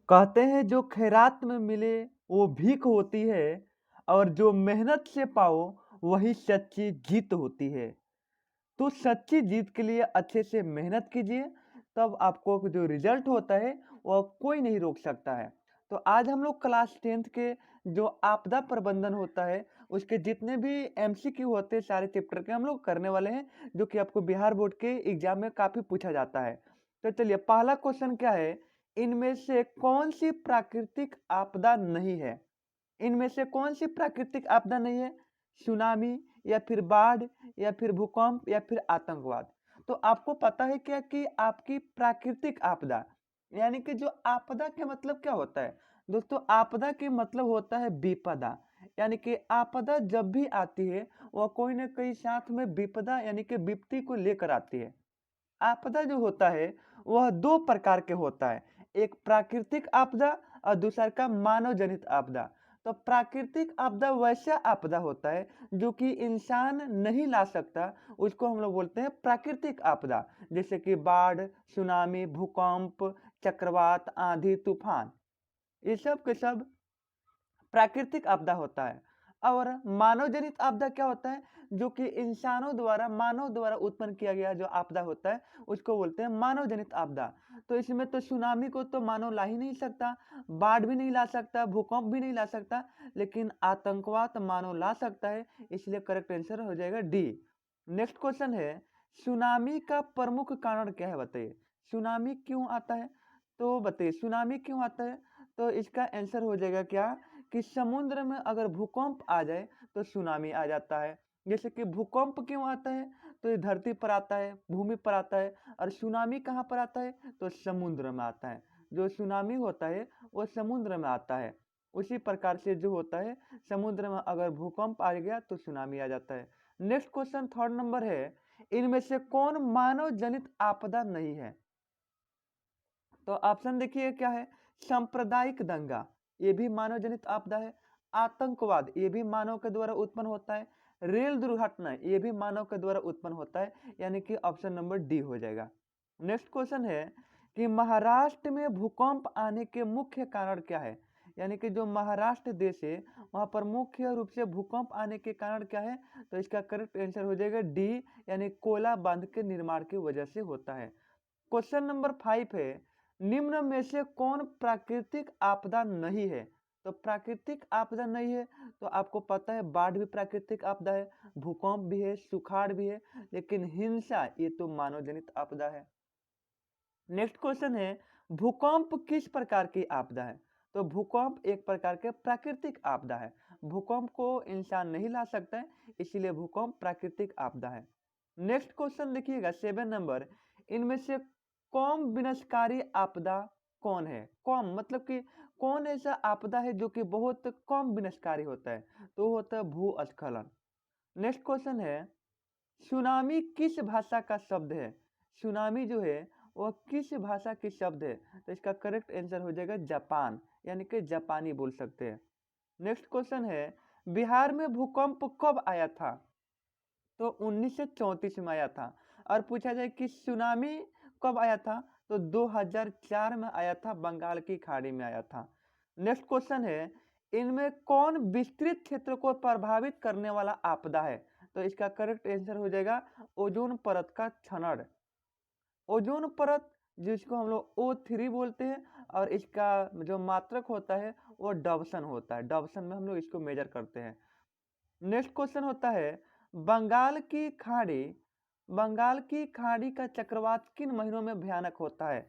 कहते हैं जो खैरात में मिले वो भीख होती है और जो मेहनत से पाओ वही सच्ची जीत होती है। तो सच्ची जीत के लिए अच्छे से मेहनत कीजिए, तब आपको जो रिजल्ट होता है वह कोई नहीं रोक सकता है। तो आज हम लोग क्लास 10th के जो आपदा प्रबंधन होता है उसके जितने भी एमसीक्यू होते हैं सारे चैप्टर के हम लोग करने वाले हैं, जो कि आपको बिहार बोर्ड के एग्जाम में काफी पूछा जाता है। तो चलिए पहला क्वेश्चन क्या है, इनमें से कौन सी प्राकृतिक आपदा नहीं है? इनमें से कौन सी प्राकृतिक आपदा नहीं है? सुनामी या फिर बाढ़ या फिर भूकंप या फिर आतंकवाद। तो आपको पता है क्या कि आपकी प्राकृतिक आपदा यानी कि जो आपदा के मतलब क्या होता है? दोस्तों आपदा के मतलब होता है विपदा, यानी कि आपदा जब भी आती है वह कोई ना कोई साथ में विपदा यानी कि विपत्ति को लेकर आती है। आपदा जो होता है वह दो प्रकार के होता है, एक प्राकृतिक आपदा और दूसरा का मानव जनित आपदा। तो प्राकृतिक आपदा वैसा आपदा होता है जो कि इंसान नहीं ला सकता, उसको हम लोग बोलते हैं प्राकृतिक आपदा, जैसे कि बाढ़, सुनामी, भूकंप, चक्रवात, आंधी, तूफान, ये सब के सब प्राकृतिक आपदा होता है। और मानव जनित आपदा क्या होता है, जो कि इंसानों द्वारा मानव द्वारा उत्पन्न किया गया जो आपदा होता है उसको बोलते हैं मानव जनित आपदा। तो इसमें तो सुनामी को तो मानव ला ही नहीं सकता, बाढ़ भी नहीं ला सकता, भूकंप भी नहीं ला सकता, लेकिन आतंकवाद मानव ला सकता है, इसलिए करेक्ट आंसर हो जाएगा डी। नेक्स्ट क्वेश्चन है, सुनामी का प्रमुख कारण क्या है बताइए? सुनामी क्यों आता है? तो बताइए सुनामी क्यों आता है? तो इसका आंसर हो जाएगा क्या कि समुद्र में अगर भूकंप आ जाए तो सुनामी आ जाता है। जैसे कि भूकंप क्यों आता है? तो ये धरती पर आता है, भूमि पर आता है, और सुनामी कहाँ पर आता है? तो समुद्र में आता है। जो सुनामी होता है वो समुद्र में आता है। उसी प्रकार से जो होता है समुद्र में अगर भूकंप आ गया तो सुनामी आ जाता है। नेक्स्ट क्वेश्चन थर्ड नंबर है, इनमें से कौन मानव जनित आपदा नहीं है? तो ऑप्शन देखिए क्या है, सांप्रदायिक दंगा ये भी मानव जनित आपदा है, आतंकवाद ये भी मानव के द्वारा उत्पन्न होता है, रेल दुर्घटना ये भी मानव के द्वारा उत्पन्न होता है, यानी कि ऑप्शन नंबर डी हो जाएगा। नेक्स्ट क्वेश्चन है कि महाराष्ट्र में भूकंप आने के मुख्य कारण क्या है? यानी कि जो महाराष्ट्र देश है वहां पर मुख्य रूप से भूकंप आने के कारण क्या है? तो इसका करेक्ट आंसर हो जाएगा डी, यानी कोयला बांध के निर्माण की वजह से होता है। क्वेश्चन नंबर 5 है, निम्न में से कौन प्राकृतिक आपदा नहीं है? तो प्राकृतिक आपदा नहीं है, तो आपको पता है बाढ़ भी प्राकृतिक आपदा है, भूकंप भी है, सुखाड़ भी है, लेकिन हिंसा ये तो मानव जनित आपदा है। नेक्स्ट क्वेश्चन है, भूकंप किस प्रकार की आपदा है? तो भूकंप एक प्रकार के प्राकृतिक आपदा है, भूकंप को इंसान नहीं ला सकता है, इसीलिए भूकंप प्राकृतिक आपदा है। नेक्स्ट क्वेश्चन देखिएगा 7 नंबर, इनमें से कौन विनाशकारी आपदा कौन है? कौन मतलब कि कौन ऐसा आपदा है जो कि बहुत कम विनाशकारी होता है? तो वो होता है भूस्खलन। नेक्स्ट क्वेश्चन है, सुनामी किस भाषा का शब्द है? सुनामी जो है वह किस भाषा की शब्द है? तो इसका करेक्ट आंसर हो जाएगा जापान, यानी कि जापानी बोल सकते हैं। नेक्स्ट क्वेश्चन है, बिहार में भूकंप कब आया था? तो 1934 में आया था। और पूछा जाए कि सुनामी कब आया था? तो 2004 में आया था, बंगाल की खाड़ी में आया था। नेक्स्ट क्वेश्चन है, इनमें कौन विस्तृत क्षेत्र को प्रभावित करने वाला आपदा है? तो इसका करेक्ट आंसर हो जाएगा ओजोन परत का क्षरण। ओजोन परत जिसको हम लोग O3 बोलते हैं, और इसका जो मात्रक होता है वो डबसन होता है, डबसन में हम लोग इसको मेजर करते हैं। नेक्स्ट क्वेश्चन होता है, बंगाल की खाड़ी बंगाल की खाड़ी का चक्रवात किन महीनों में भयानक होता है?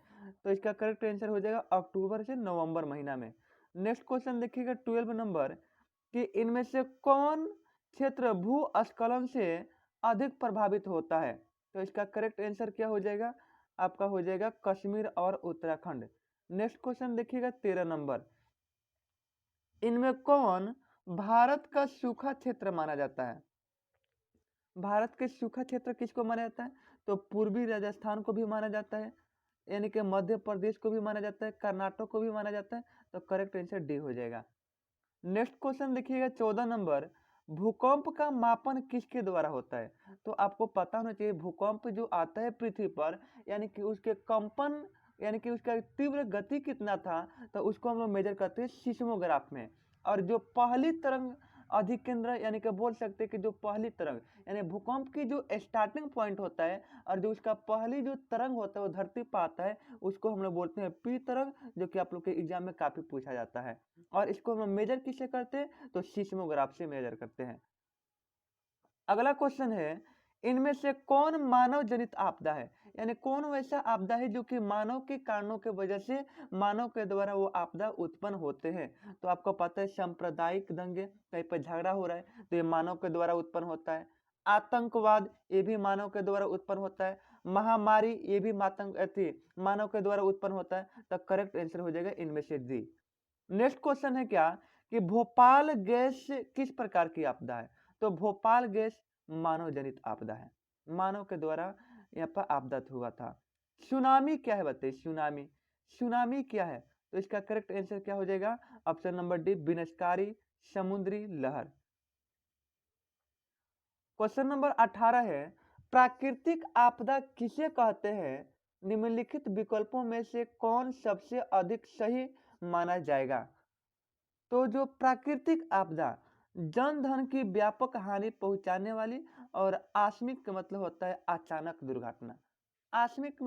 तो इसका करेक्ट आंसर हो जाएगा अक्टूबर से नवंबर महीना में। नेक्स्ट क्वेश्चन देखिएगा 12 नंबर, कि इनमें से कौन क्षेत्र भूस्खलन से अधिक प्रभावित होता है? तो इसका करेक्ट आंसर क्या हो जाएगा? आपका हो जाएगा कश्मीर और उत्तराखंड। नेक्स्ट क्वेश्चन देखिएगा 13 नंबर, इनमें कौन भारत का सूखा क्षेत्र माना जाता है? भारत के सूखा क्षेत्र किसको माना जाता है? तो पूर्वी राजस्थान को भी माना जाता है, यानी कि मध्य प्रदेश को भी माना जाता है, कर्नाटक को भी माना जाता है, तो करेक्ट आंसर डी हो जाएगा। नेक्स्ट क्वेश्चन देखिएगा 14 नंबर, भूकंप का मापन किसके द्वारा होता है? तो आपको पता होना चाहिए भूकंप जो आता है पृथ्वी पर, यानी कि उसके कंपन यानी कि उसका तीव्र गति कितना था, तो उसको हम लोग मेजर करते हैं सीस्मोग्राफ में। और जो पहली तरंग अधिकेंद्र यानी कि बोल सकते हैं कि जो पहली तरंग यानी भूकंप की जो स्टार्टिंग पॉइंट होता है और जो उसका पहली जो तरंग होता है वो धरती पर आता है, उसको हम लोग बोलते हैं पी तरंग, जो कि आप लोग के एग्जाम में काफी पूछा जाता है। और इसको हम लोग मेजर किससे करते हैं, तो सीस्मोग्राफ से मेजर करते हैं। अगला क्वेश्चन है, इनमें से कौन मानव जनित आपदा है, यानी कौन वैसा आपदा है जो कि मानव के कारणों के वजह से मानव के द्वारा वो आपदा उत्पन्न होते हैं। तो आपको पता है सांप्रदायिक दंगे, कहीं पर झगड़ा हो रहा है तो ये मानव के द्वारा उत्पन्न होता है। आतंकवाद ये भी मानव के द्वारा उत्पन्न होता है। महामारी ये भी मानव के द्वारा उत्पन्न होता है। तो करेक्ट आंसर हो जाएगा इनमें से डी। नेक्स्ट क्वेश्चन है क्या, कि भोपाल गैस किस प्रकार की आपदा है, तो भोपाल गैस मानव जनित आपदा है, मानव के द्वारा यहाँ पर आपदा हुआ था। सुनामी क्या है बताइए, सुनामी, सुनामी क्या है, तो इसका करेक्ट आंसर क्या हो जाएगा, ऑप्शन नंबर डी विनाशकारी समुद्री लहर। क्वेश्चन नंबर 18 है, प्राकृतिक आपदा किसे कहते हैं, निम्नलिखित विकल्पों में से कौन सबसे अधिक सही माना जाएगा। तो जो प्राकृतिक आपदा जन धन की व्यापक हानि पहुंचाने वाली और आकस्मिक का मतलब होता है अचानक दुर्घटना। आकस्मिक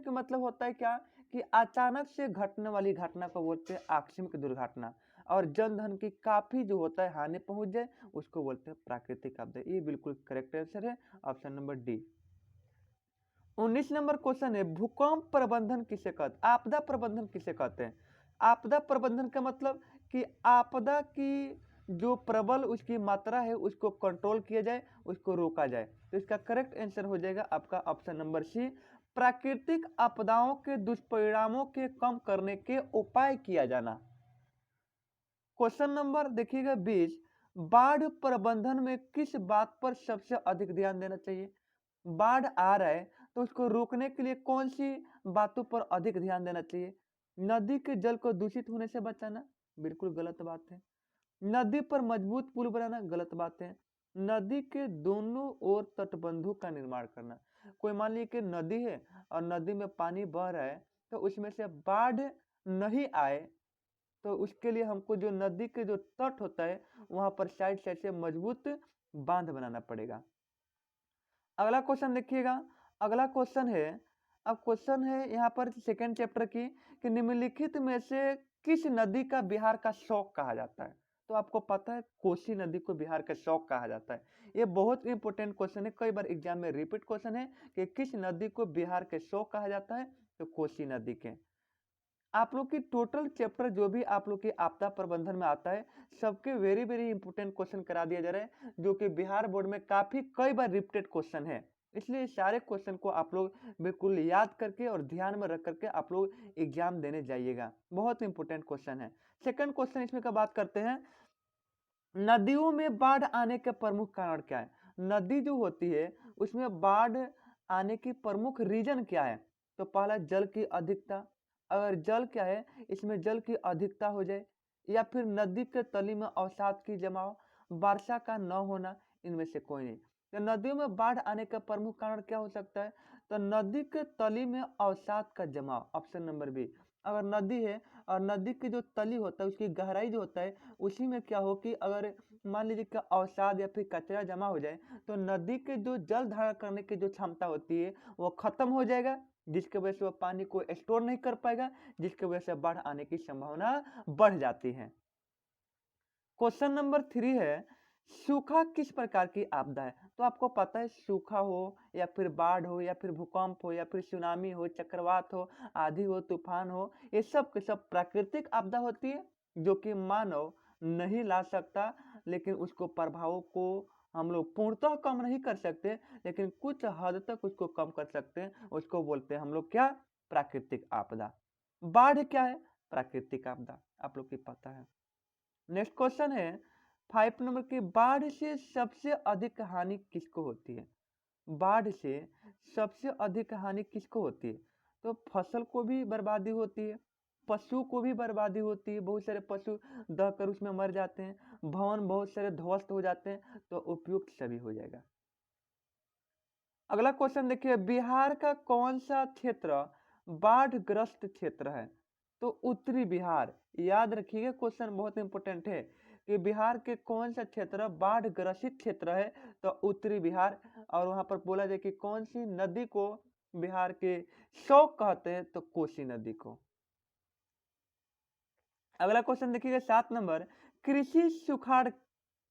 मतलब होता है क्या, कि अचानक से घटने वाली घटना को बोलते हैं आकस्मिक दुर्घटना। और जन धन की काफी जो होता है हानि पहुंच जाए उसको बोलते हैं प्राकृतिक आपदा। ये बिल्कुल करेक्ट आंसर है, option number D. 19 number question है, भूकंप प्रबंधन किसे कहते, आपदा प्रबंधन किसे कहते हैं। आपदा प्रबंधन का मतलब कि आपदा की जो प्रबल उसकी मात्रा है उसको कंट्रोल किया जाए, उसको रोका जाए। तो इसका करेक्ट आंसर हो जाएगा आपका ऑप्शन नंबर सी, प्राकृतिक आपदाओं के दुष्परिणामों के कम करने के उपाय किया जाना। क्वेश्चन नंबर देखिएगा 20, बाढ़ प्रबंधन में किस बात पर सबसे अधिक ध्यान देना चाहिए। बाढ़ आ रहा है तो उसको रोकने के लिए कौन सी बातों पर अधिक ध्यान देना चाहिए। नदी के जल को दूषित होने से बचाना, बिल्कुल गलत बात है। नदी पर मजबूत पुल बनाना, गलत बात है। नदी के दोनों ओर तटबंधों का निर्माण करना। कोई मान लीजिए कि नदी है और नदी में पानी बह रहा है तो उसमें से बाढ़ नहीं आए, तो उसके लिए हमको जो नदी के जो तट होता है वहां पर साइड साइड से मजबूत बांध बनाना पड़ेगा। अगला क्वेश्चन देखिएगा, अगला क्वेश्चन है, अब क्वेश्चन है यहाँ पर सेकेंड चैप्टर की, कि निम्नलिखित में से किस नदी का बिहार का शौक कहा जाता है। तो आपको पता है कोसी नदी को बिहार का शौक कहा जाता है। ये बहुत इंपॉर्टेंट क्वेश्चन है, कई बार एग्जाम में रिपीट क्वेश्चन है कि किस नदी को बिहार के शौक कहा जाता है, तो कोसी नदी के। आप लोग की टोटल चैप्टर जो भी आप लोग की आपदा प्रबंधन में आता है सबके वेरी वेरी इंपॉर्टेंट क्वेश्चन करा दिया जा रहा है, जो कि बिहार बोर्ड में काफी कई बार रिपीटेड क्वेश्चन है। इसलिए सारे क्वेश्चन को आप लोग बिल्कुल याद करके और ध्यान में रख करके आप लोग एग्जाम देने जाइएगा, बहुत इंपॉर्टेंट क्वेश्चन है। सेकंड क्वेश्चन इसमें का बात करते हैं, नदियों में बाढ़ आने के प्रमुख कारण क्या है। नदी जो होती है उसमें बाढ़ आने की प्रमुख रीजन क्या है, तो पहला जल की अधिकता, अगर जल क्या है इसमें जल की अधिकता हो जाए, या फिर नदी के तली में अवसाद की जमाव, वर्षा का न होना, इनमें से कोई नहीं। तो नदियों में बाढ़ आने का प्रमुख कारण क्या हो सकता है, तो नदी के तली में अवसाद का जमाव, ऑप्शन नंबर बी। अगर नदी है और नदी की जो तली होता है उसकी गहराई जो होता है उसी में क्या हो कि अगर मान लीजिए कि अवसाद या फिर कचरा जमा हो जाए तो नदी के जो जल धारण करने की जो क्षमता होती है वो खत्म हो जाएगा, जिसके वजह से वो पानी को स्टोर नहीं कर पाएगा, जिसके वजह से बाढ़ आने की संभावना बढ़ जाती है। क्वेश्चन नंबर 3 है, सूखा किस प्रकार की आपदा है। तो आपको पता है सूखा हो या फिर बाढ़ हो या फिर भूकंप हो या फिर सुनामी हो, चक्रवात हो, आंधी हो, तूफान हो, ये सब के सब प्राकृतिक आपदा होती है जो कि मानव नहीं ला सकता, लेकिन उसको प्रभावों को हम लोग पूर्णतः कम नहीं कर सकते, लेकिन कुछ हद तक उसको कम कर सकते हैं, उसको बोलते हैं हम लोग क्या, प्राकृतिक आपदा। बाढ़ क्या है, प्राकृतिक आपदा, आप लोग की पता है। नेक्स्ट क्वेश्चन है 5 नंबर की, बाढ़ से सबसे अधिक हानि किसको होती है। बाढ़ से सबसे अधिक हानि किसको होती है, तो फसल को भी बर्बादी होती है, पशु को भी बर्बादी होती है, बहुत सारे पशु दहकर उसमें मर जाते हैं, भवन बहुत सारे ध्वस्त हो जाते हैं, तो उपयुक्त सभी हो जाएगा। अगला क्वेश्चन देखिए, बिहार का कौन सा क्षेत्र बाढ़ग्रस्त क्षेत्र है? तो उत्तरी बिहार। याद रखिएगा, क्वेश्चन बहुत इंपॉर्टेंट है कि बिहार के कौन सा क्षेत्र बाढ़ ग्रसित क्षेत्र है? तो उत्तरी बिहार। और वहां पर बोला जाए कि कौन सी नदी को बिहार के शोक कहते हैं? तो कोसी नदी को। अगला क्वेश्चन देखिएगा 7 नंबर, कृषि सुखाड़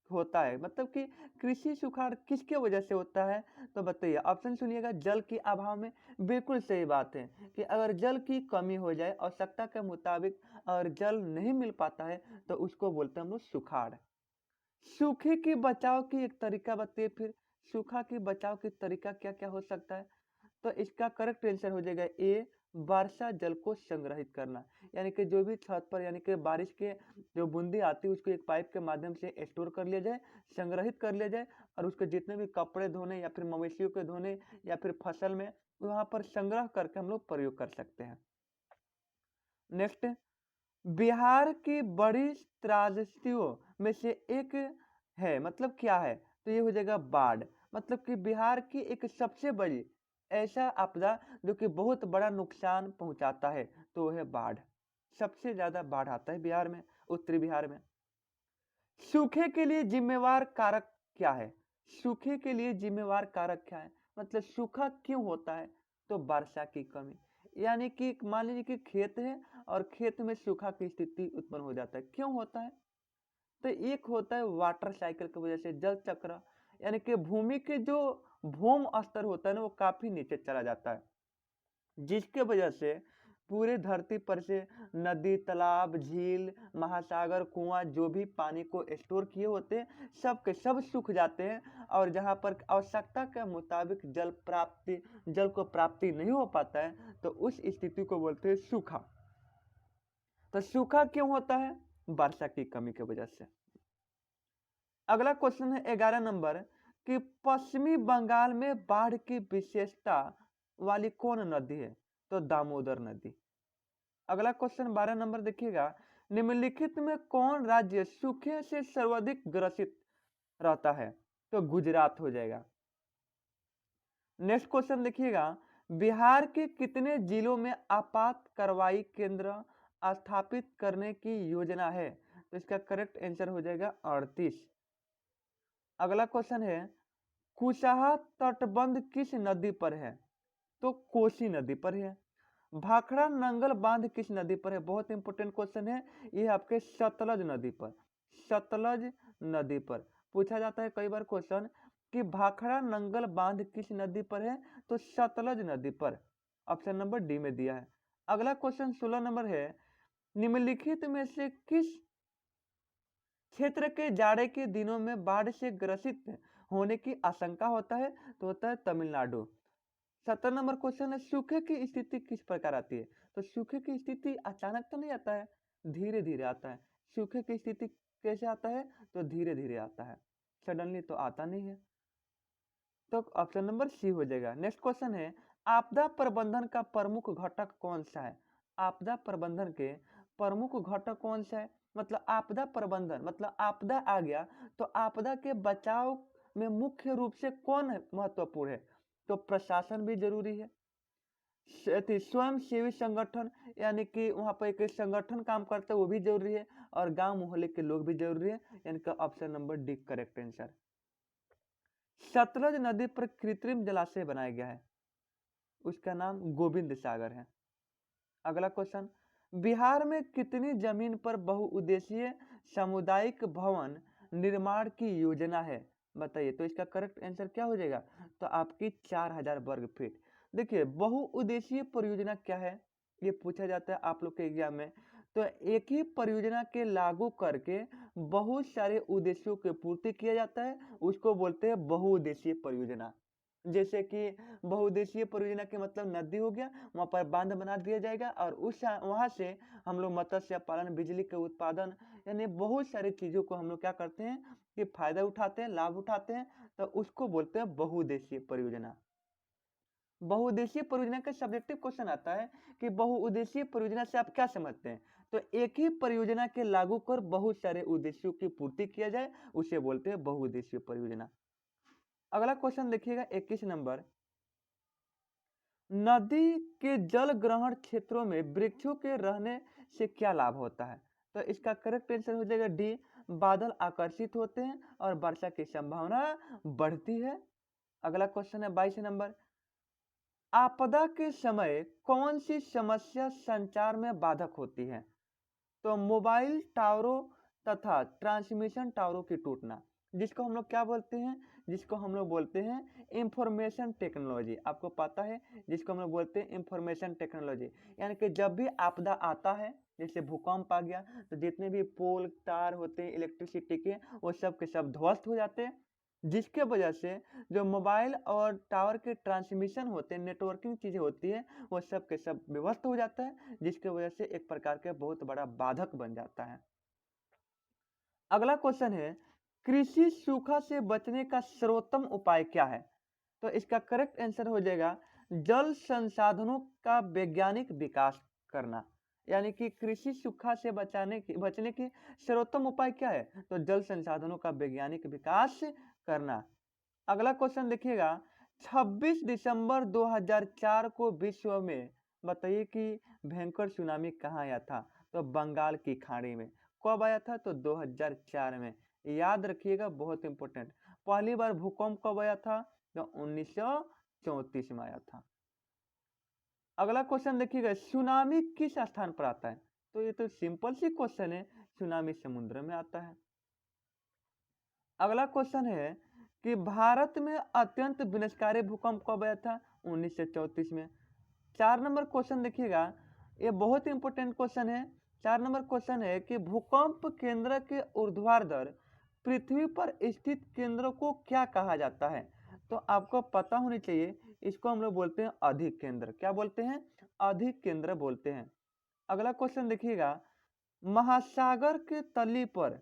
होता है, मतलब कि कृषि सुखाड़ किसके वजह से होता है? तो बताइए, ऑप्शन सुनिएगा। जल के अभाव में। बिल्कुल सही बात है कि अगर जल की कमी हो जाए आवश्यकता के मुताबिक और जल नहीं मिल पाता है तो उसको बोलते हैं हम लोग सुखाड़। सूखे के बचाव की एक तरीका बताइए फिर। सूखा के बचाव की तरीका क्या क्या हो सकता है? तो इसका करेक्ट आंसर हो जाएगा ए, वर्षा जल को संग्रहित करना। यानी कि जो भी छत पर यानी कि बारिश के जो बूंदी आती है उसको एक पाइप के माध्यम से स्टोर कर लिया जाए, संग्रहित कर लिया जाए, और उसके जितने भी कपड़े धोने या फिर मवेशियों के धोने या फिर फसल में वहां पर संग्रह करके हम लोग प्रयोग कर सकते हैं। नेक्स्ट, बिहार की बड़ी त्रासदियों में से एक है, मतलब क्या है? तो ये हो जाएगा बाढ़। मतलब कि बिहार की एक सबसे बड़ी ऐसा आपदा जो कि बहुत बड़ा नुकसान पहुंचाता है, तो वो है बाढ़। सबसे ज्यादा बाढ़ आता है बिहार में, उत्तरी बिहार में। सूखे के लिए जिम्मेवार कारक क्या है? सूखे के लिए जिम्मेवार कारक क्या है? मतलब सूखा क्यों होता है? तो वर्षा की कमी। यानी कि मान लीजिए कि खेत है और खेत में सूखा की स्थिति उत्पन्न हो जाता है, क्यों होता है? तो एक होता है वाटर साइकिल की वजह से, जल चक्र। यानी कि भूमि के जो भूम स्तर होता है ना वो काफी नीचे चला जाता है, जिसके वजह से पूरे धरती पर से नदी, तालाब, झील, महासागर, कुआं जो भी पानी को स्टोर किए होते हैं सब के सब सूख जाते हैं। और जहां पर आवश्यकता के मुताबिक जल को प्राप्ति नहीं हो पाता है तो उस स्थिति को बोलते हैं सूखा। तो सूखा क्यों होता है? वर्षा की कमी की वजह से। अगला क्वेश्चन है 11 नंबर, कि पश्चिमी बंगाल में बाढ़ की विशेषता वाली कौन नदी है? तो दामोदर नदी। अगला क्वेश्चन 12 नंबर देखिएगा, निम्नलिखित में कौन राज्य सूखे से सर्वाधिक ग्रसित रहता है? तो गुजरात हो जाएगा। नेक्स्ट क्वेश्चन देखिएगा, बिहार के कितने जिलों में आपात कार्रवाई केंद्र स्थापित करने की योजना है? तो इसका करेक्ट आंसर हो जाएगा 38। अगला क्वेश्चन है, कुशहा तटबंध किस नदी पर है? तो कोसी नदी पर है। भाखड़ा नंगल बांध किस नदी पर है? बहुत इंपॉर्टेंट क्वेश्चन है ये, आपके सतलज नदी पर। सतलज नदी पर पूछा जाता है कई बार क्वेश्चन कि भाखड़ा नंगल बांध किस नदी पर है? तो सतलज नदी पर। ऑप्शन नंबर डी में दिया है। अगला क्वेश्चन 16 नंबर है, निम्नलिखित में से किस क्षेत्र के जाड़े के दिनों में बाढ़ से ग्रसित होने की आशंका होता है? तो होता है तमिलनाडु। 17 नंबर क्वेश्चन है, सूखे की स्थिति किस प्रकार आती है? तो सूखे की स्थिति अचानक तो नहीं आता है, धीरे धीरे आता है। सूखे की स्थिति कैसे आता है? तो धीरे धीरे आता है, सडनली तो आता नहीं है। तो ऑप्शन नंबर सी हो जाएगा। नेक्स्ट क्वेश्चन है, आपदा प्रबंधन का प्रमुख घटक कौन सा है? आपदा प्रबंधन के प्रमुख घटक कौन सा है? मतलब आपदा प्रबंधन मतलब आपदा आ गया तो आपदा के बचाव में मुख्य रूप से कौन महत्वपूर्ण है? तो प्रशासन भी जरूरी है, स्वयं सेवी संगठन यानी कि वहां पर एक संगठन काम करता है वो भी जरूरी है, और गांव मोहल्ले के लोग भी जरूरी है। यानी कि option number D correct answer. Sutlej नदी पर कृत्रिम जलाशय बनाया गया है, उसका नाम गोविंद सागर है। अगला क्वेश्चन, बिहार में कितनी जमीन पर बहुउद्देशीय सामुदायिक भवन निर्माण की योजना है? बताइए। तो इसका करेक्ट आंसर क्या हो जाएगा? तो आपकी 4000 वर्ग फीट। देखिए, बहुउद्देशीय परियोजना क्या है ये पूछा जाता है आप लोग के एग्जाम में। तो एक ही परियोजना के लागू करके बहुत सारे उद्देश्यों की पूर्ति किया जाता है, उसको बोलते हैं बहुउद्देशीय परियोजना। जैसे कि बहुउद्देशीय परियोजना के मतलब नदी हो गया, वहां पर बांध बना दिया जाएगा और उस वहां से हम लोग मत्स्य पालन, बिजली के उत्पादन, यानी बहुत सारी चीजों को हम लोग क्या करते हैं कि फायदा उठाते हैं, लाभ उठाते हैं। तो उसको बोलते हैं बहुउद्देशीय परियोजना। बहुउद्देशीय परियोजना का सब्जेक्टिव क्वेश्चन आता है कि बहुउद्देशीय परियोजना से आप क्या समझते हैं? तो एक ही परियोजना के लागू कर बहुत सारे उद्देश्यों की पूर्ति किया जाए उसे बोलते हैं बहुउद्देशीय परियोजना। अगला क्वेश्चन देखिएगा 21 नंबर, नदी के जल ग्रहण क्षेत्रों में वृक्षों के रहने से क्या लाभ होता है? तो इसका करेक्ट आंसर हो जाएगा डी, बादल आकर्षित होते हैं और वर्षा की संभावना बढ़ती है। अगला क्वेश्चन है 22 नंबर, आपदा के समय कौन सी समस्या संचार में बाधक होती है? तो मोबाइल टावरों तथा ट्रांसमिशन टावरों की टूटना, जिसको हम लोग क्या बोलते हैं, जिसको हम लोग बोलते हैं इंफॉर्मेशन टेक्नोलॉजी। आपको पता है जिसको हम लोग बोलते हैं इंफॉर्मेशन टेक्नोलॉजी, यानी कि जब भी आपदा आता है, जैसे भूकंप आ गया, तो जितने भी पोल तार होते हैं इलेक्ट्रिसिटी के, वो सब के सब ध्वस्त हो जाते हैं, जिसके वजह से जो मोबाइल और टावर के ट्रांसमिशन होते हैं, नेटवर्किंग चीजें होती है, वो सब के सब विध्वस्त हो जाता है, जिसके वजह से एक प्रकार का बहुत बड़ा बाधक बन जाता है। अगला क्वेश्चन है, कृषि सूखा से बचने का सर्वोत्तम उपाय क्या है? तो इसका करेक्ट आंसर हो जाएगा जल संसाधनों का वैज्ञानिक विकास करना। यानी कि कृषि सूखा से बचने की सर्वोत्तम उपाय क्या है? तो जल संसाधनों का वैज्ञानिक विकास करना। अगला क्वेश्चन देखिएगा, 26 दिसंबर 2004 को विश्व में बताइए कि भयंकर सुनामी कहाँ आया था? तो बंगाल की खाड़ी में। कब आया था? तो 2004 में। याद रखिएगा, बहुत इंपॉर्टेंट। पहली बार भूकंप कब आया था? तो 1934 में आया था। अगला क्वेश्चन देखिएगा, सुनामी किस स्थान पर आता है? तो ये तो सिंपल सी क्वेश्चन है, सुनामी समुद्र में आता है। अगला क्वेश्चन है कि भारत में अत्यंत विनाशकारी भूकंप कब आया था? 1934 में। 4 नंबर क्वेश्चन देखिएगा, ये बहुत इंपॉर्टेंट क्वेश्चन है। 4 नंबर क्वेश्चन है कि भूकंप केंद्र के ऊर्ध्वाधर पृथ्वी पर स्थित केंद्र को क्या कहा जाता है? तो आपको पता होनी चाहिए, इसको हम लोग बोलते हैं अधिक केंद्र। क्या बोलते हैं? अधिक केंद्र बोलते हैं। अगला क्वेश्चन देखिएगा, महासागर के तली पर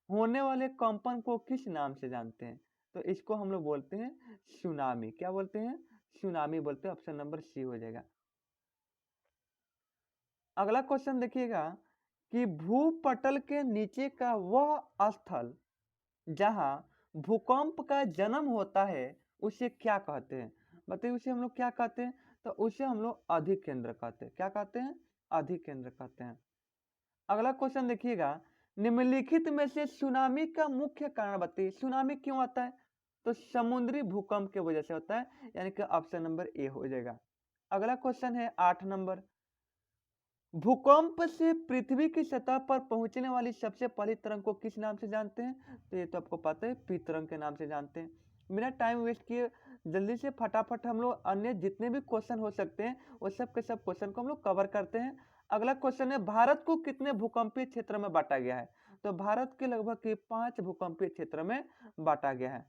होने वाले कंपन को किस नाम से जानते हैं? तो इसको हम लोग बोलते हैं सुनामी। क्या बोलते हैं? सुनामी बोलते हैं। ऑप्शन नंबर सी हो जाएगा। अगला क्वेश्चन देखिएगा कि भूपटल के नीचे का वह स्थल जहां भूकंप का जन्म होता है, उसे क्या कहते हैं? बताइए, उसे हम लोग क्या कहते हैं? तो उसे हम लोग अधिक केंद्र कहते हैं। क्या कहते हैं? अधिक केंद्र कहते हैं। अगला क्वेश्चन देखिएगा, निम्नलिखित में से सुनामी का मुख्य कारण बताइए। सुनामी क्यों आता है? तो समुद्री भूकंप की वजह से होता है, यानी कि ऑप्शन नंबर ए हो जाएगा। अगला क्वेश्चन है 8 नंबर, भूकंप से पृथ्वी की सतह पर पहुंचने वाली सबसे पहली तरंग को किस नाम से जानते हैं? तो ये तो आपको पता है, पी तरंग के नाम से जानते हैं। बिना टाइम वेस्ट किए जल्दी से फटाफट हम लोग अन्य जितने भी क्वेश्चन हो सकते हैं, वो सब के सब क्वेश्चन को हम लोग कवर करते हैं। अगला क्वेश्चन है, भारत को कितने भूकंपीय क्षेत्र में बांटा गया है? तो भारत के लगभग 5 भूकंपीय क्षेत्र में बांटा गया है।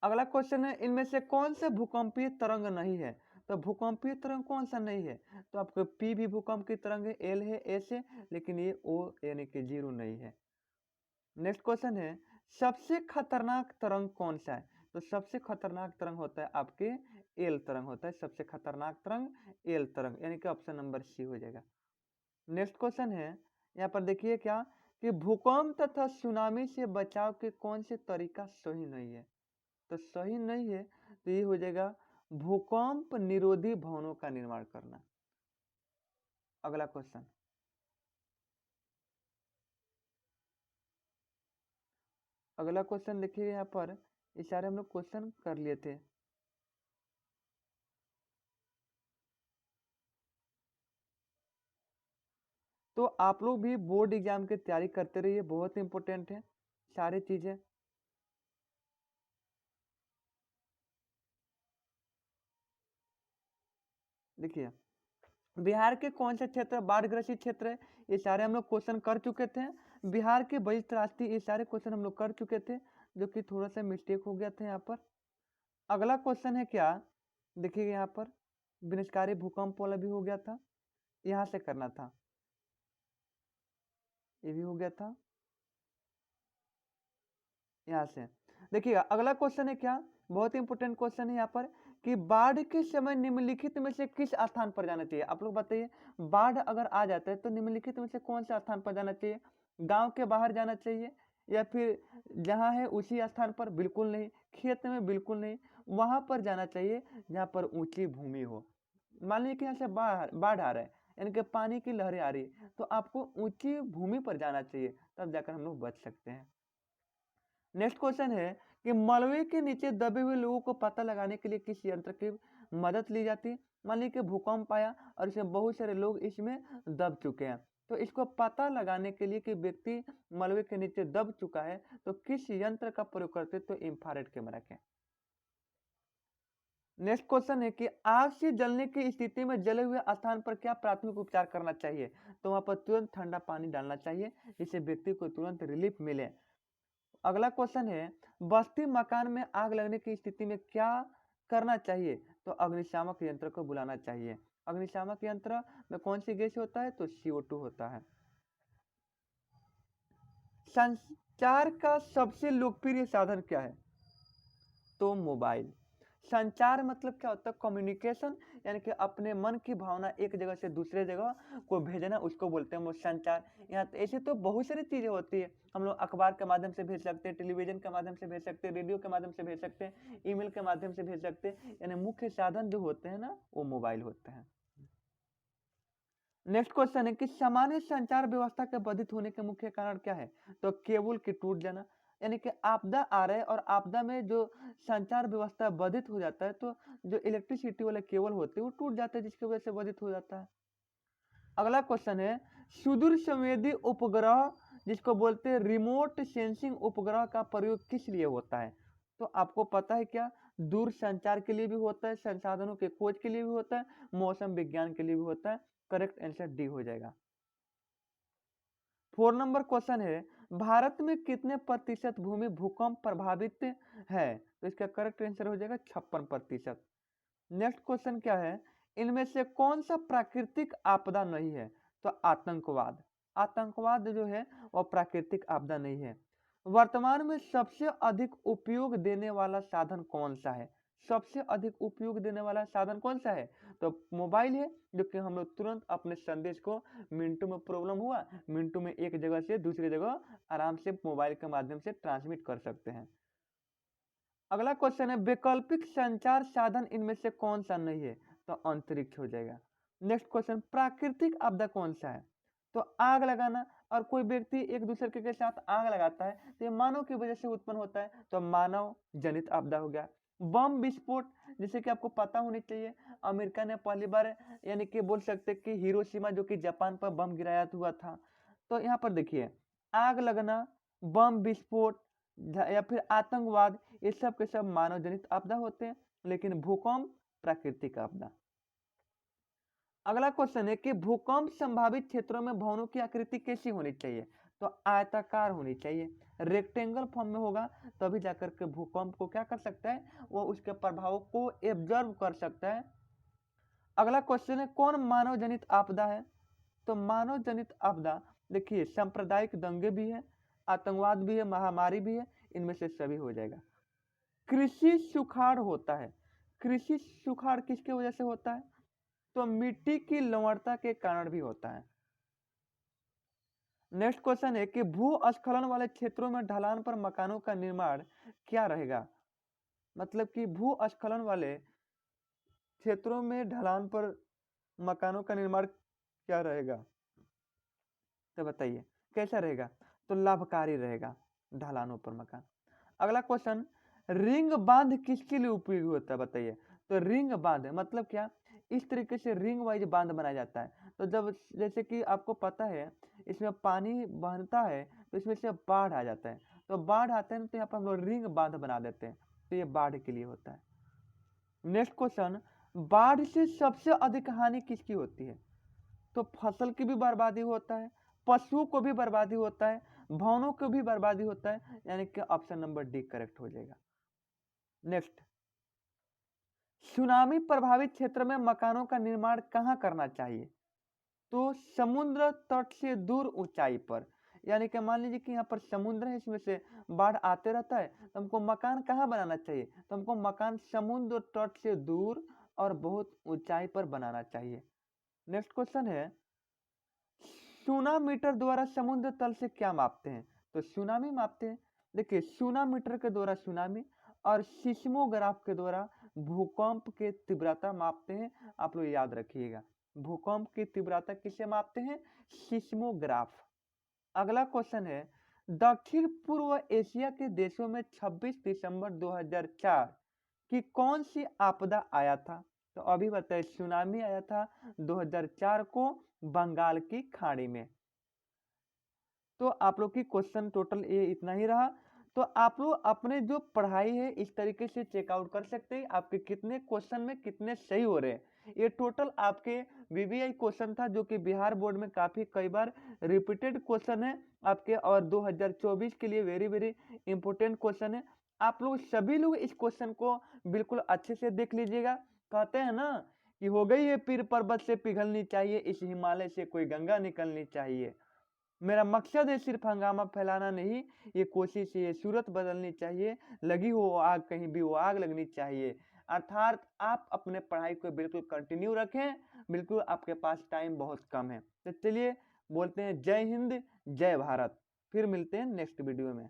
अगला क्वेश्चन है, इनमें से कौन से भूकंपीय तरंग नहीं है? तो भूकंपीय तरंग कौन सा नहीं है? तो आपको पी भी भूकंप की तरंग है, एल है, एस है, लेकिन ये ओ यानी कि जीरो नहीं है। नेक्स्ट क्वेश्चन है, सबसे खतरनाक तरंग कौन सा है? तो सबसे खतरनाक तरंग होता है आपके एल तरंग होता है। सबसे खतरनाक तरंग एल तरंग, यानी कि ऑप्शन नंबर सी हो जाएगा। नेक्स्ट क्वेश्चन है, यहाँ पर देखिए क्या कि भूकंप तथा सुनामी से बचाव के कौन से तरीका सही नहीं है? तो सही नहीं है, तो ये हो जाएगा भूकंप निरोधी भवनों का निर्माण करना। अगला क्वेश्चन, अगला क्वेश्चन देखिए, यहाँ पर ये सारे हम लोग क्वेश्चन कर लिए थे। तो आप लोग भी बोर्ड एग्जाम की तैयारी करते रहिए, बहुत इंपॉर्टेंट है सारी चीजें। देखिए, बिहार के कौन से क्षेत्र बाढ़ ग्रसित क्षेत्र है? ये सारे हम लोग क्वेश्चन कर चुके थे। बिहार के 22 त्रासदी, ये सारे क्वेश्चन हम लोग कर चुके थे, जो कि थोड़ा सा मिस्टेक हो गया था यहाँ पर। अगला क्वेश्चन है क्या, देखिए यहाँ पर विनाशकारी भूकंप वाला भी हो गया था, यहाँ से करना था, ये भी हो गया था यहाँ से। देखिएगा, अगला क्वेश्चन है क्या, बहुत इंपॉर्टेंट क्वेश्चन है यहाँ पर कि बाढ़ के समय निम्नलिखित में से किस स्थान पर जाना चाहिए? आप लोग बताइए, बाढ़ अगर आ जाता है तो निम्नलिखित में से कौन सा स्थान पर जाना चाहिए? गांव के बाहर जाना चाहिए, या फिर जहां है उसी स्थान पर? बिल्कुल नहीं। खेत में? बिल्कुल नहीं। वहां पर जाना चाहिए जहां पर ऊंची भूमि हो। मान लीजिए कि यहाँ से बाढ़ बाढ़ आ रहा है, यानी कि पानी की लहरें आ रही है, तो आपको ऊंची भूमि पर जाना चाहिए, तब जाकर हम लोग बच सकते हैं। नेक्स्ट क्वेश्चन है कि मलबे के नीचे दबे हुए लोगों को पता लगाने के लिए किस यंत्र की मदद ली जाती है। मान लीजिए कि भूकंप आया और इसमें बहुत सारे लोग इसमें दब चुके हैं, तो इसको पता लगाने के लिए कि व्यक्ति मलबे के नीचे दब चुका है, तो किस यंत्र का प्रयोग करते हैं, तो इंफ्रारेड कैमरा के। नेक्स्ट क्वेश्चन है कि आग से जलने की स्थिति में जले हुए स्थान पर क्या प्राथमिक उपचार करना चाहिए। तो वहां पर तुरंत ठंडा पानी डालना चाहिए, जिससे व्यक्ति को तुरंत रिलीफ मिले। अगला क्वेश्चन है बस्ती मकान में आग लगने की स्थिति में क्या करना चाहिए। तो अग्निशामक यंत्र को बुलाना चाहिए। अग्निशामक यंत्र में कौन सी गैस होता है, तो CO2 होता है। संचार का सबसे लोकप्रिय साधन क्या है, तो मोबाइल। संचार मतलब क्या होता है, कम्युनिकेशन, यानी कि अपने मन की भावना एक जगह से दूसरे जगह को भेजना, उसको बोलते हैं वो संचार। यहाँ ऐसे तो बहुत सारी चीजें होती है, हम लोग अखबार के माध्यम से भेज सकते हैं, टेलीविजन के माध्यम से भेज सकते हैं, रेडियो के माध्यम से भेज सकते हैं, ईमेल के माध्यम से भेज सकते हैं, यानी मुख्य साधन जो होते हैं ना, वो मोबाइल होते हैं। नेक्स्ट क्वेश्चन है कि सामान्य संचार व्यवस्था के बाधित होने के मुख्य कारण क्या है। तो केबल की टूट जाना, यानी कि आपदा आ रहा है और आपदा में जो संचार व्यवस्था बाधित हो जाता है, तो जो इलेक्ट्रिसिटी वाले केबल होते हैं वो टूट जाते हैं, जिसकी वजह से बाधित हो जाता है। अगला क्वेश्चन है सुदूर संवेदी उपग्रह, जिसको बोलते हैं रिमोट सेंसिंग उपग्रह, का प्रयोग किस लिए होता है। तो आपको पता है क्या, दूर संचार के लिए भी होता है, संसाधनों के खोज के लिए भी होता है, मौसम विज्ञान के लिए भी होता है। करेक्ट आंसर डी हो जाएगा। 4 नंबर क्वेश्चन है भारत में कितने प्रतिशत भूमि भूकंप प्रभावित है। तो इसका करेक्ट आंसर हो जाएगा 56%। नेक्स्ट क्वेश्चन क्या है, इनमें से कौन सा प्राकृतिक आपदा नहीं है। तो आतंकवाद। आतंकवाद जो है वह प्राकृतिक आपदा नहीं है। वर्तमान में सबसे अधिक उपयोग देने वाला साधन कौन सा है। सबसे अधिक उपयोग देने वाला साधन कौन सा है, तो मोबाइल है, जो कि हम लोग तुरंत अपने संदेश को, मिनटों में प्रॉब्लम हुआ, मिनटों में एक जगह से दूसरी जगह आराम से मोबाइल के माध्यम से ट्रांसमिट कर सकते हैं। अगला क्वेश्चन है वैकल्पिक संचार साधन इनमें से कौन सा नहीं है। तो अंतरिक्ष हो जाएगा। नेक्स्ट क्वेश्चन प्राकृतिक आपदा कौन सा है। तो आग लगाना, और कोई व्यक्ति एक दूसरे के साथ आग लगाता है तो ये मानव की वजह से उत्पन्न होता है, तो मानव जनित आपदा हो गया। बम विस्फोट, जैसे कि आपको पता होनी चाहिए, अमेरिका ने पहली बार, यानी कि बोल सकते कि हिरोशिमा जो कि जापान पर बम गिराया हुआ था। तो यहाँ पर देखिए आग लगना, बम विस्फोट या फिर आतंकवाद, ये सब के सब मानव जनित आपदा होते हैं, लेकिन भूकंप प्राकृतिक आपदा। अगला क्वेश्चन है कि भूकंप संभावित क्षेत्रों में भवनों की आकृति कैसी होनी चाहिए। तो आयताकार होनी चाहिए, रेक्टेंगल फॉर्म में होगा, तभी जाकर के भूकंप को क्या कर सकता है, वो उसके प्रभावों को एब्जॉर्ब कर सकता है। अगला क्वेश्चन है कौन मानव जनित आपदा है। तो मानव जनित आपदा देखिए सांप्रदायिक दंगे भी है, आतंकवाद भी है, महामारी भी है, इनमें से सभी हो जाएगा। कृषि सुखाड़ होता है। कृषि सुखाड़ किसके वजह से होता है, तो मिट्टी की लवणता के कारण भी होता है। नेक्स्ट क्वेश्चन है कि भूस्खलन वाले क्षेत्रों में ढलान पर मकानों का निर्माण क्या रहेगा। मतलब कि भूस्खलन वाले क्षेत्रों में ढलान पर मकानों का निर्माण क्या रहेगा, तो बताइए कैसा रहेगा। तो लाभकारी रहेगा ढलानों पर मकान। अगला क्वेश्चन रिंग बांध किसके लिए उपयोगी होता है, बताइए। तो रिंग बांध मतलब क्या, इस तरीके से रिंग वाइज बांध बनाया जाता है। तो जब जैसे कि आपको पता है इसमें पानी बहता है तो इसमें से बाढ़ आ जाता है, तो बाढ़ आते हैं तो यहाँ पर हम लोग रिंग बांध बना देते हैं, तो ये बाढ़ के लिए होता है। नेक्स्ट क्वेश्चन बाढ़ से सबसे अधिक हानि किसकी होती है। तो फसल की भी बर्बादी होता है, पशुओं को भी बर्बादी होता है, भवनों को भी बर्बादी होता है, यानी कि ऑप्शन नंबर डी करेक्ट हो जाएगा। नेक्स्ट सुनामी प्रभावित क्षेत्र में मकानों का निर्माण कहाँ करना चाहिए। तो समुद्र तट से दूर ऊंचाई पर, यानी कि मान लीजिए कि यहाँ पर समुद्र है, इसमें से बाढ़ आते रहता है, तो हमको मकान कहाँ बनाना चाहिए, तो हमको मकान समुद्र तट से दूर और बहुत ऊंचाई पर बनाना चाहिए। नेक्स्ट क्वेश्चन है सुनामीटर द्वारा समुद्र तल से क्या मापते हैं। तो सुनामी मापते हैं। देखिए सुनामीटर के द्वारा सुनामी और सिस्मोग्राफ के द्वारा भूकंप के तीव्रता मापते हैं। आप लोग याद रखिएगा, भूकंप की तीव्रता किससे मापते हैं? सिस्मोग्राफ। अगला क्वेश्चन है, दक्षिण पूर्व एशिया के देशों में 26 दिसंबर 2004 की कौन सी आपदा आया था? तो अभी बताइए, सुनामी आया था 2004 को बंगाल की खाड़ी में। तो आप लोग की क्वेश्चन टोटल ये इतना ही रहा। तो आप लोग अपने जो पढ़ाई है इस तरीके से चेकआउट कर सकते हैं आपके कितने क्वेश्चन में कितने सही हो रहे हैं। ये टोटल आपके वीवीआई क्वेश्चन था जो कि बिहार बोर्ड में काफी कई बार रिपीटेड क्वेश्चन है आपके, और 2024 के लिए वेरी वेरी इंपॉर्टेंट क्वेश्चन है। आप लोग सभी लोग इस क्वेश्चन को बिल्कुल अच्छे से देख लीजिएगा। कहते हैं ना कि हो गई है पीर पर्वत से पिघलनी चाहिए, इस हिमालय से कोई गंगा निकलनी चाहिए। मेरा मकसद है सिर्फ हंगामा फैलाना नहीं, ये कोशिश है, ये सूरत बदलनी चाहिए, लगी हो आग कहीं भी वो आग लगनी चाहिए। अर्थात आप अपने पढ़ाई को बिल्कुल कंटिन्यू रखें, बिल्कुल आपके पास टाइम बहुत कम है। तो चलिए बोलते हैं जय हिंद, जय भारत। फिर मिलते हैं नेक्स्ट वीडियो में।